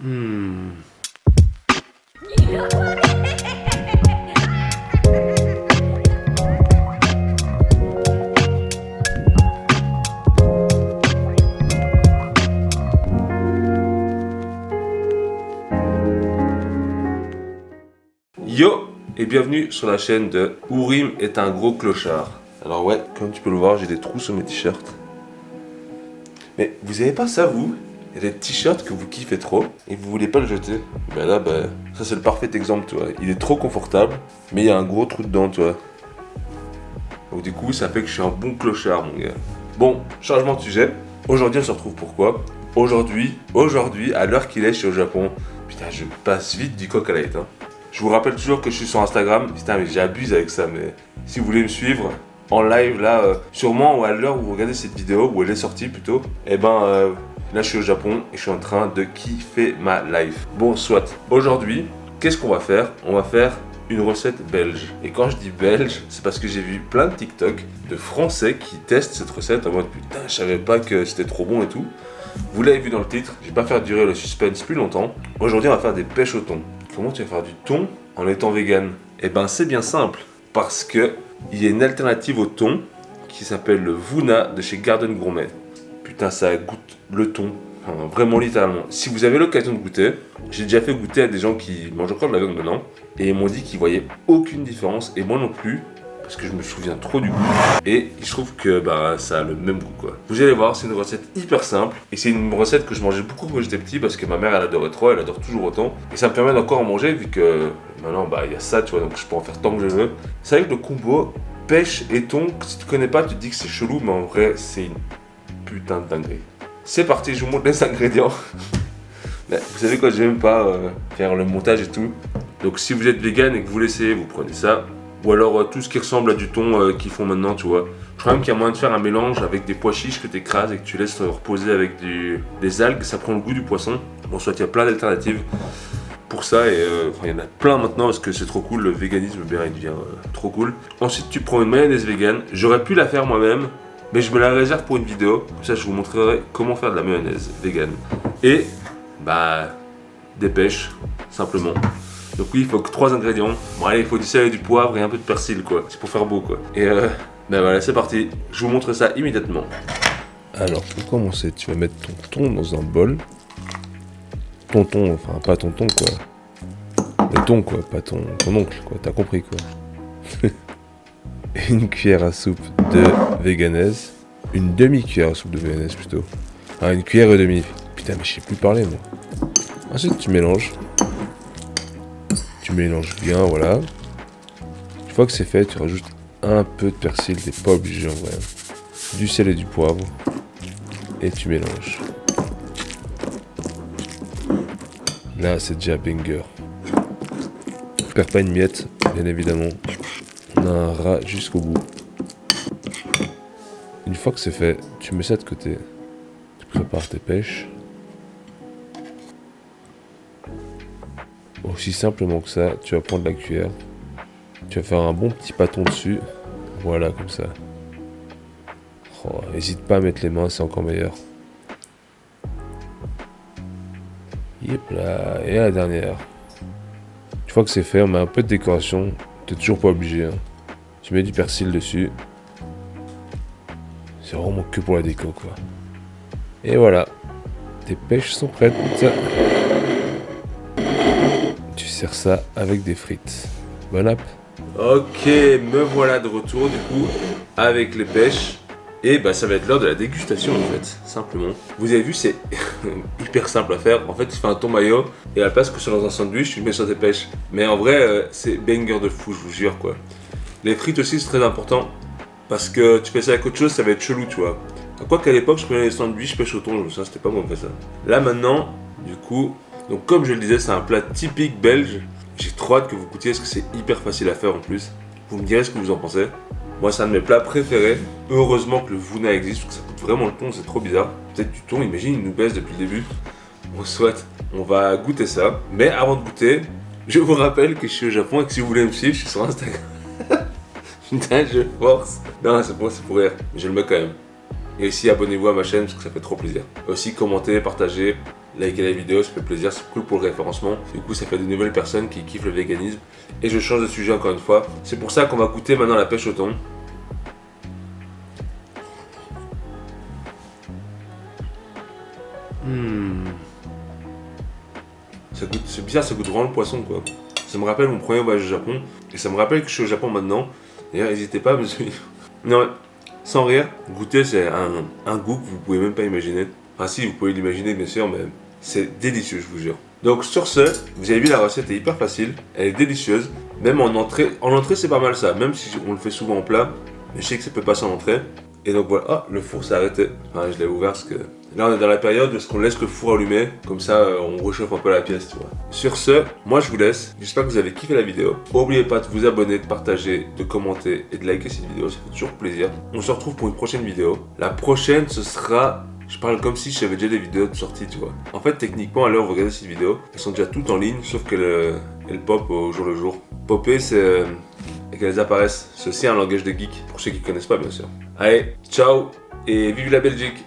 Hmm. Yo et bienvenue sur la chaîne de Ourim est un gros clochard. Alors ouais, comme tu peux le voir, j'ai des trous sur mes t-shirts. Mais vous avez pas ça vous? Il y a des t-shirts que vous kiffez trop et vous voulez pas le jeter. Ben là, ça c'est le parfait exemple, tu vois. Il est trop confortable, mais il y a un gros trou dedans, tu vois. Donc du coup, ça fait que je suis un bon clochard, mon gars. Bon, changement de sujet. Aujourd'hui, on se retrouve pourquoi? Aujourd'hui, à l'heure qu'il est, je suis au Japon. Putain, je passe vite du coq à l'âne, hein. Je vous rappelle toujours que je suis sur Instagram. Putain, mais j'abuse avec ça, mais si vous voulez me suivre en live là, sûrement ou à l'heure où vous regardez cette vidéo, où elle est sortie plutôt, là je suis au Japon et je suis en train de kiffer ma life. Bon, soit. Aujourd'hui, qu'est-ce qu'on va faire? On va faire une recette belge. Et quand je dis belge, c'est parce que j'ai vu plein de TikTok de Français qui testent cette recette en mode putain, je savais pas que c'était trop bon et tout. Vous l'avez vu dans le titre, je vais pas faire durer le suspense plus longtemps. Aujourd'hui, on va faire des pêches au thon. Comment tu vas faire du thon en étant vegan? Eh ben, c'est bien simple. Parce que il y a une alternative au thon qui s'appelle le Vuna de chez Garden Gourmet. Putain, ça goûte le thon. Enfin, vraiment littéralement. Si vous avez l'occasion de goûter, j'ai déjà fait goûter à des gens qui mangent encore de la viande maintenant. Et ils m'ont dit qu'ils voyaient aucune différence. Et moi non plus. Parce que je me souviens trop du goût. Et je trouve que ça a le même goût quoi. Vous allez voir, c'est une recette hyper simple. Et c'est une recette que je mangeais beaucoup quand j'étais petit parce que ma mère elle adorait trop, elle adore toujours autant. Et ça me permet d'encore en manger vu que maintenant il y a ça, tu vois, donc je peux en faire tant que je veux. C'est vrai que le combo pêche et thon, si tu connais pas, tu te dis que c'est chelou, mais en vrai c'est une putain de dinguerie. C'est parti, je vous montre les ingrédients. Mais vous savez quoi, je vais même pas faire le montage et tout. Donc si vous êtes vegan et que vous l'essayez, vous prenez ça. Ou alors tout ce qui ressemble à du thon qu'ils font maintenant, tu vois. Je crois même qu'il y a moyen de faire un mélange avec des pois chiches que tu écrases et que tu laisses reposer avec des algues. Ça prend le goût du poisson. Bon, soit il y a plein d'alternatives pour ça. Et il y en a plein maintenant parce que c'est trop cool. Le véganisme, il devient trop cool. Ensuite, tu prends une mayonnaise vegan. J'aurais pu la faire moi-même, mais je me la réserve pour une vidéo. Comme ça, je vous montrerai comment faire de la mayonnaise vegan. Et, des pêches, simplement. Donc oui, il faut que 3 ingrédients. Bon allez, il faut du sel et du poivre et un peu de persil quoi. C'est pour faire beau quoi. Et voilà, c'est parti. Je vous montre ça immédiatement. Alors pour commencer, tu vas mettre ton thon dans un bol. Ton thon, enfin pas ton thon quoi. Le thon quoi, pas ton oncle quoi, t'as compris quoi. Une cuillère à soupe de véganaise. Une demi-cuillère à soupe de véganaise plutôt. Ah, une cuillère et demie. Putain mais je sais plus parler moi. Ensuite tu mélanges. Tu mélanges bien, voilà. Une fois que c'est fait, tu rajoutes un peu de persil, t'es pas obligé en vrai. Du sel et du poivre. Et tu mélanges. Là, c'est déjà banger. Perds pas une miette, bien évidemment. On a un rat jusqu'au bout. Une fois que c'est fait, tu mets ça de côté. Tu prépares tes pêches. Aussi simplement que ça, tu vas prendre la cuillère, tu vas faire un bon petit pâton dessus, voilà comme ça. Oh, n'hésite pas à mettre les mains, c'est encore meilleur. Yep là, et la dernière. Une fois que c'est fait, on met un peu de décoration, t'es toujours pas obligé. Hein. Tu mets du persil dessus. C'est vraiment que pour la déco quoi. Et voilà, tes pêches sont prêtes. Sers ça avec des frites. Bon app. Ok, me voilà de retour du coup avec les pêches. Et ça va être l'heure de la dégustation en fait, simplement. Vous avez vu, c'est hyper simple à faire. En fait, tu fais un thon mayo et à la place que c'est dans un sandwich, tu le mets sur tes pêches. Mais en vrai, c'est banger de fou, je vous jure quoi. Les frites aussi, c'est très important parce que tu fais ça avec autre chose, ça va être chelou, tu vois. Quoi qu'à l'époque, je prenais les sandwichs pêche au thon, ça c'était pas moi qui fais ça. Là maintenant, du coup. Donc comme je le disais, c'est un plat typique belge. J'ai trop hâte que vous goûtiez parce que c'est hyper facile à faire en plus. Vous me direz ce que vous en pensez. Moi c'est un de mes plats préférés. Heureusement que le Vuna existe parce que ça coûte vraiment le thon, c'est trop bizarre. Peut-être du thon, imagine, il nous baisse depuis le début. On souhaite, on va goûter ça. Mais avant de goûter, je vous rappelle que je suis au Japon et que si vous voulez me suivre, je suis sur Instagram. Putain, je force. Non, c'est pour rire, mais je le mets quand même. Et aussi abonnez-vous à ma chaîne parce que ça fait trop plaisir. Et aussi commentez, partagez. likez la vidéo, ça fait plaisir, c'est cool pour le référencement. Du coup, ça fait de nouvelles personnes qui kiffent le véganisme. Et je change de sujet encore une fois. C'est pour ça qu'on va goûter maintenant la pêche au thon. C'est bizarre, ça goûte vraiment le poisson quoi. Ça me rappelle mon premier voyage au Japon. Et ça me rappelle que je suis au Japon maintenant. D'ailleurs, n'hésitez pas à me suivre. Non, sans rire, goûter c'est un goût que vous pouvez même pas imaginer. Enfin si, vous pouvez l'imaginer bien sûr, mais c'est délicieux, je vous jure. Donc sur ce, vous avez vu la recette est hyper facile, elle est délicieuse. Même en entrée c'est pas mal ça, même si on le fait souvent en plat. Mais je sais que ça peut passer en entrée. Et donc voilà, ah, le four s'est arrêté. Enfin, je l'ai ouvert parce que là on est dans la période où est-ce qu'on laisse le four allumé, comme ça on réchauffe un peu la pièce, tu vois. Sur ce, moi je vous laisse. J'espère que vous avez kiffé la vidéo. N'oubliez pas de vous abonner, de partager, de commenter et de liker cette vidéo, ça fait toujours plaisir. On se retrouve pour une prochaine vidéo. La prochaine ce sera... Je parle comme si j'avais déjà des vidéos de sortie, tu vois. En fait, techniquement, à l'heure où vous regardez cette vidéo, elles sont déjà toutes en ligne, sauf qu'elles pop au jour le jour. Popper, c'est... et qu'elles apparaissent. C'est aussi un langage de geek, pour ceux qui ne connaissent pas, bien sûr. Allez, ciao, et vive la Belgique!